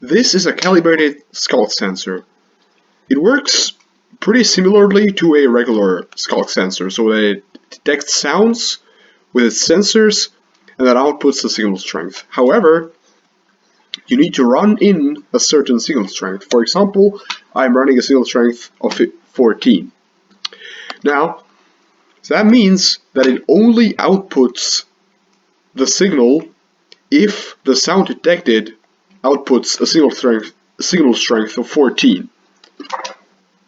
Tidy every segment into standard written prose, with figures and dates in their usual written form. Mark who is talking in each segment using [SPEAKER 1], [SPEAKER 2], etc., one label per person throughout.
[SPEAKER 1] this is a calibrated Sculk sensor. It works pretty similarly to a regular Sculk sensor, so that it detects sounds with its sensors and that outputs the signal strength. However, you need to run in a certain signal strength. For example, I'm running a signal strength of 14. Now, so that means that it only outputs the signal if the sound detected outputs a signal strength of 14.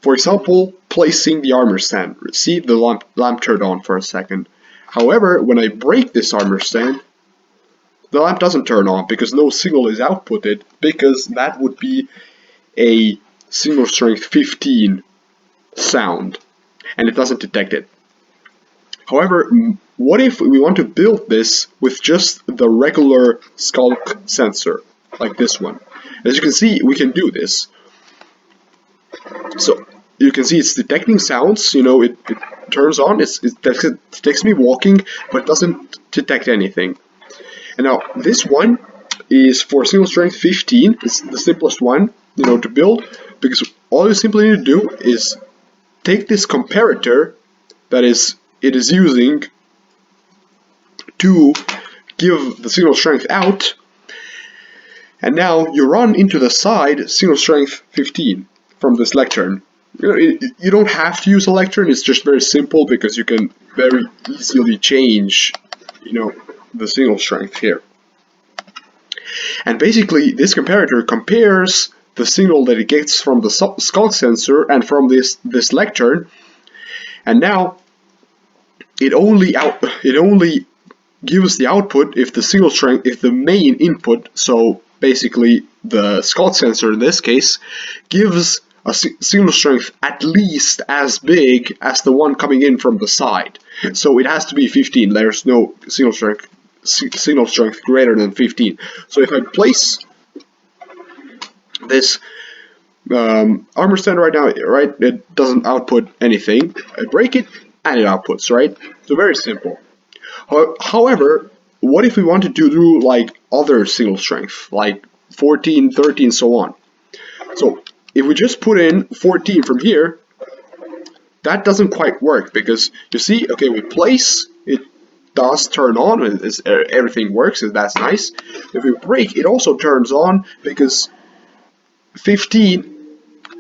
[SPEAKER 1] For example, placing the armor stand. See, the lamp turned on for a second. However, when I break this armor stand, the lamp doesn't turn on because no signal is outputted, because that would be a signal strength 15 sound, and it doesn't detect it. However, what if we want to build this with just the regular Sculk sensor, like this one? As you can see, we can do this. So you can see it's detecting sounds, it turns on, it detects me walking, but it doesn't detect anything. And now this one is for signal strength 15, it's the simplest one, to build, because all you simply need to do is take this comparator that it is using to give the signal strength out, and now you run into the side signal strength 15 from this lectern. You don't have to use a lectern, it's just very simple because you can very easily change, the signal strength here. And basically this comparator compares the signal that it gets from the Sculk sensor and from this lectern, and now it only gives the output if the signal strength, if the main input, so basically the Sculk sensor in this case, gives a signal strength at least as big as the one coming in from the side. So it has to be 15. There's no signal strength greater than 15. So if I place this armor stand right now, right, it doesn't output anything. I break it and it outputs, right? So very simple. However, what if we wanted to do like other signal strength, like 14, 13, so on? So if we just put in 14 from here, that doesn't quite work, because you see, okay, we place, it does turn on, everything works, and that's nice. If we break, it also turns on, because 15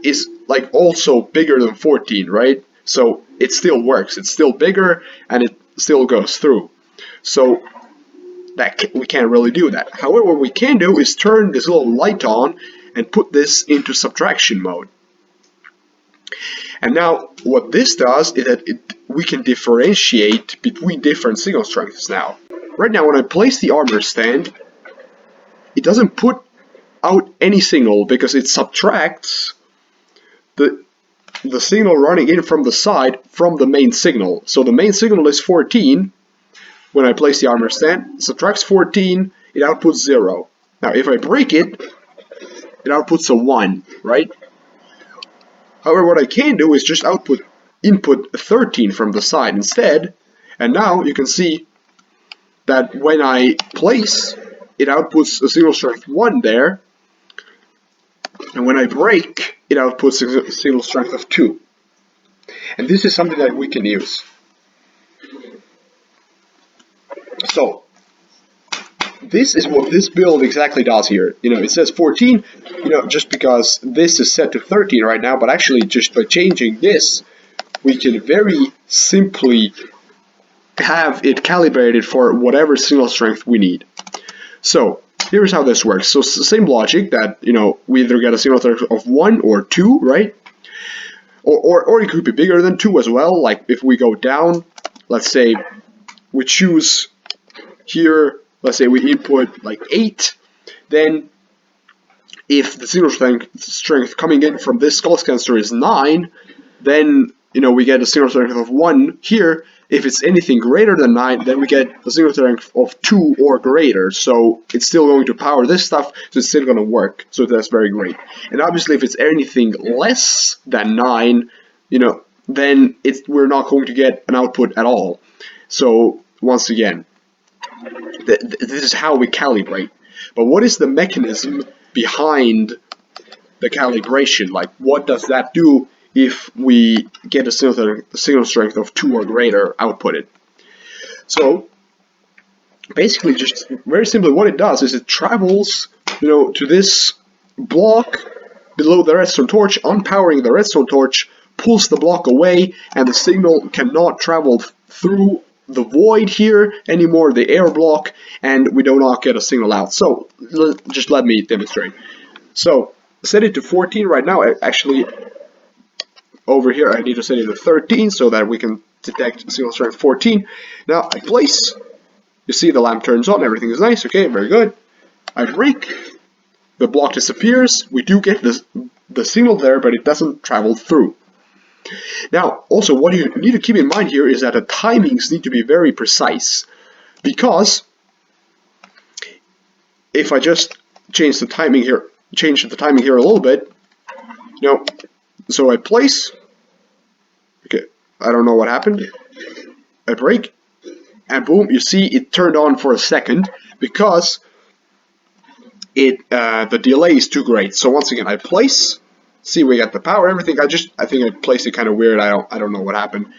[SPEAKER 1] is like also bigger than 14, right? So it still works, it's still bigger, and it still goes through. So we can't really do that. However, what we can do is turn this little light on and put this into subtraction mode. And now what this does is that we can differentiate between different signal strengths now. Right now when I place the armor stand, it doesn't put out any signal because it subtracts the signal running in from the side from the main signal. So the main signal is 14. When I place the armor stand, it subtracts 14, it outputs 0. Now if I break it, it outputs a 1, right? However, what I can do is just input 13 from the side instead, and now you can see that when I place, it outputs a signal strength 1 there, and when I break, it outputs a signal strength of 2. And this is something that we can use. So this is what this build exactly does here. It says 14, just because this is set to 13 right now, but actually just by changing this, we can very simply have it calibrated for whatever signal strength we need. So here's how this works. So it's the same logic that, we either get a signal strength of 1 or 2, right? Or it could be bigger than 2 as well. Like if we go down, let's say we choose here, let's say we input like 8, then if the signal strength coming in from this Sculk sensor is 9, then we get a signal strength of 1 here. If it's anything greater than 9, then we get a signal strength of 2 or greater. So it's still going to power this stuff, so it's still going to work. So that's very great. And obviously if it's anything less than 9, then we're not going to get an output at all. So once again, this is how we calibrate. But what is the mechanism behind the calibration. Like, what does that do if we get a signal strength of 2 or greater outputted? So basically, just very simply, what it does is it travels, to this block below the redstone torch, unpowering the redstone torch, pulls the block away, and the signal cannot travel through the void here anymore, the air block, and we do not get a signal out. So just let me demonstrate. So set it to 14 right now. Actually, over here I need to set it to 13 so that we can detect signal strength 14. Now I place, you see the lamp turns on, everything is nice, okay, very good. I break, the block disappears, we do get the signal there, but it doesn't travel through. Now, also, what you need to keep in mind here is that the timings need to be very precise, because if I just change the timing here a little bit, so I place, okay, I don't know what happened, I break, and boom, you see it turned on for a second, because the delay is too great. So once again, I place, see, we got the power, everything. I think I placed it kind of weird. I don't know what happened.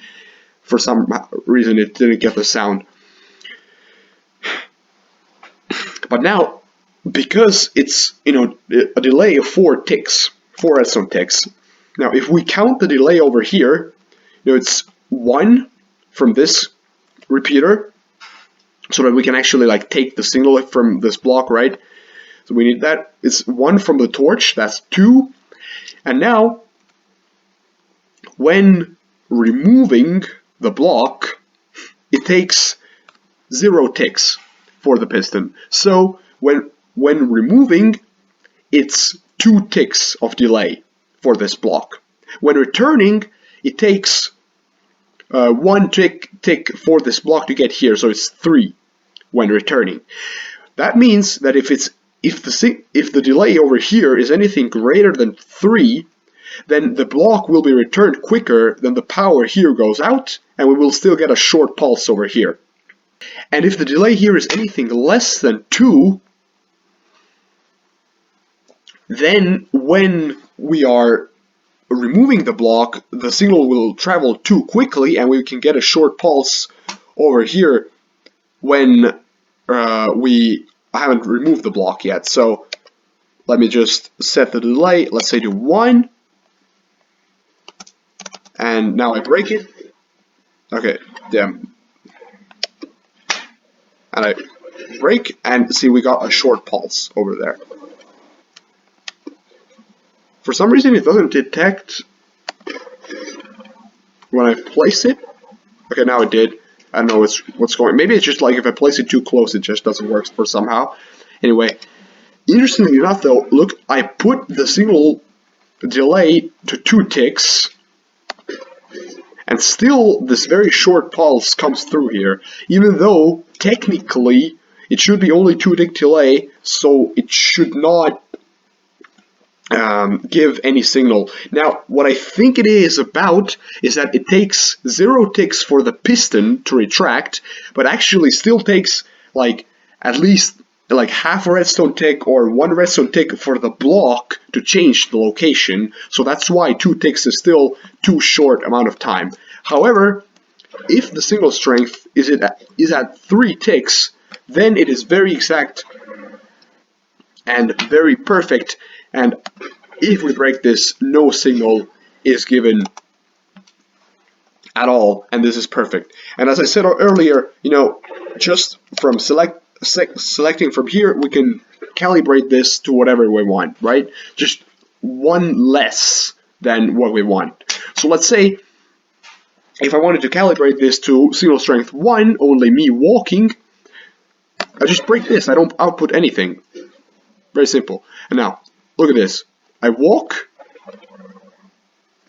[SPEAKER 1] For some reason, it didn't get the sound. But now, because it's a delay of 4 redstone ticks. Now, if we count the delay over here, it's 1 from this repeater, so that we can actually like take the signal from this block, right? So we need that. It's 1 from the torch. That's 2. And now, when removing the block, it takes 0 ticks for the piston. So when removing, it's 2 ticks of delay for this block. When returning, it takes 1 tick for this block to get here, so it's 3 when returning. That means that if the delay over here is anything greater than 3, then the block will be returned quicker than the power here goes out, and we will still get a short pulse over here. And if the delay here is anything less than 2, then when we are removing the block, the signal will travel too quickly, and we can get a short pulse over here when we haven't removed the block yet. So let me just set the delay, let's say to 1, and now I break it. Okay, damn. And I break, and see, we got a short pulse over there. For some reason it doesn't detect when I place it. Okay, now it did. I don't know what's going on. Maybe it's just like if I place it too close, it just doesn't work for somehow. Anyway, interestingly enough though, look, I put the signal delay to 2 ticks, and still this very short pulse comes through here, even though technically it should be only 2 tick delay, so it should not give any signal. Now, what I think it is about is that it takes 0 ticks for the piston to retract, but actually still takes like at least like half a redstone tick or 1 redstone tick for the block to change the location. So that's why 2 ticks is still too short amount of time. However, if the signal strength is at 3 ticks, then it is very exact and very perfect. And if we break this, no signal is given at all, and this is perfect. And as I said earlier, just from selecting from here, we can calibrate this to whatever we want, right? Just 1 less than what we want. So let's say if I wanted to calibrate this to signal strength 1, only me walking, I just break this. I don't output anything. Very simple. And now, look at this. I walk,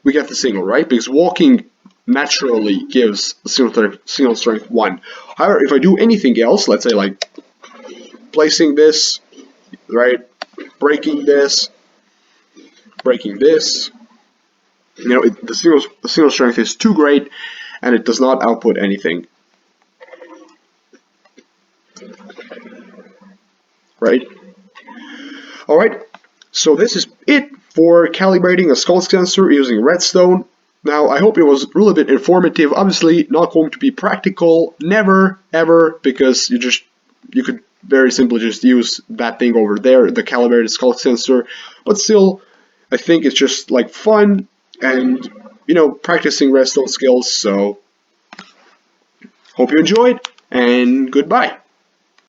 [SPEAKER 1] we get the signal, right? Because walking naturally gives signal strength 1. However, if I do anything else, let's say like placing this, right? Breaking this, the signal strength is too great, and it does not output anything. Right? Alright, So this is it for calibrating a Sculk sensor using redstone. Now, I hope it was a little bit informative. Obviously, not going to be practical, never, ever, because you could very simply just use that thing over there, the calibrated Sculk sensor. But still, I think it's just like fun and, you know, practicing redstone skills. So, hope you enjoyed, and goodbye.